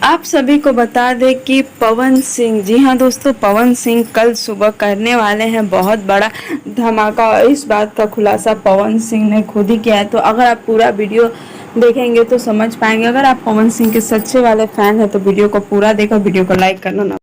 आप सभी को बता दें कि पवन सिंह, जी हाँ दोस्तों, पवन सिंह कल सुबह करने वाले हैं बहुत बड़ा धमाका। और इस बात का खुलासा पवन सिंह ने खुद ही किया है। तो अगर आप पूरा वीडियो देखेंगे तो समझ पाएंगे। अगर आप पवन सिंह के सच्चे वाले फैन हैं तो वीडियो को पूरा देखो, वीडियो को लाइक करना ना।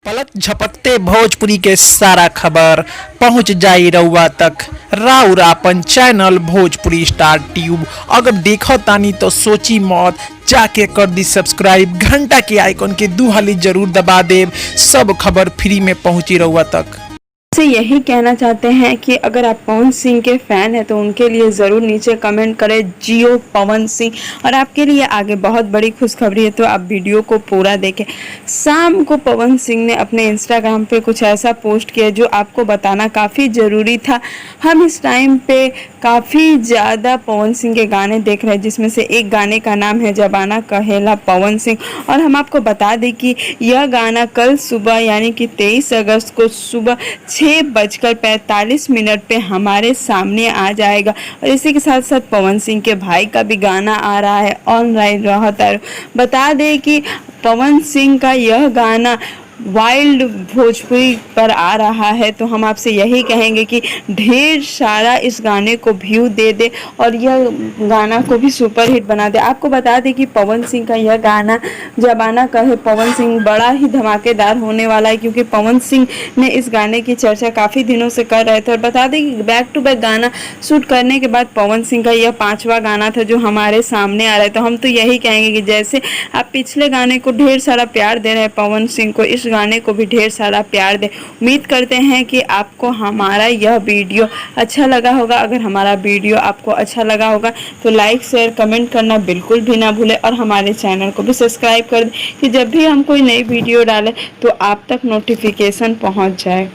पलक झपकते भोजपुरी के सारा खबर पहुंच जाई रउआ तक। राउर आपन चैनल भोजपुरी स्टार ट्यूब अगर देखो तानी तो सोची मौत, जाके कर दी सब्सक्राइब, घंटा के आइकन के दू हाली जरूर दबा देव। सब खबर फ्री में पहुंची रउआ तक। से यही कहना चाहते हैं कि अगर आप पवन सिंह के फैन हैं तो उनके लिए ज़रूर नीचे कमेंट करें जियो पवन सिंह। और आपके लिए आगे बहुत बड़ी खुशखबरी है, तो आप वीडियो को पूरा देखें। शाम को पवन सिंह ने अपने इंस्टाग्राम पे कुछ ऐसा पोस्ट किया जो आपको बताना काफ़ी ज़रूरी था। हम इस टाइम पे काफ़ी ज़्यादा पवन सिंह के गाने देख रहे हैं, जिसमें से एक गाने का नाम है जबाना कहेला पवन सिंह। और हम आपको बता दें कि यह गाना कल सुबह यानी कि 23 अगस्त को सुबह 6:45 पे हमारे सामने आ जाएगा। और इसी के साथ साथ पवन सिंह के भाई का भी गाना आ रहा है ऑनलाइन रहता है। बता दें कि पवन सिंह का यह गाना वाइल्ड भोजपुरी पर आ रहा है, तो हम आपसे यही कहेंगे कि ढेर सारा इस गाने को व्यू दे दे और यह गाना को भी सुपर हिट बना दे। आपको बता दें कि पवन सिंह का यह गाना जबाना कहे पवन सिंह बड़ा ही धमाकेदार होने वाला है, क्योंकि पवन सिंह ने इस गाने की चर्चा काफ़ी दिनों से कर रहे थे। और बता दें कि बैक टू बैक गाना शूट करने के बाद पवन सिंह का यह 5वां गाना था जो हमारे सामने आ रहा है। तो हम तो यही कहेंगे कि जैसे आप पिछले गाने को ढेर सारा प्यार दे रहे हैं पवन सिंह को, इस गाने को भी ढेर सारा प्यार दे। उम्मीद करते हैं कि आपको हमारा यह वीडियो अच्छा लगा होगा। अगर हमारा वीडियो आपको अच्छा लगा होगा तो लाइक शेयर कमेंट करना बिल्कुल भी ना भूलें और हमारे चैनल को भी सब्सक्राइब कर दें कि जब भी हम कोई नई वीडियो डालें तो आप तक नोटिफिकेशन पहुंच जाए।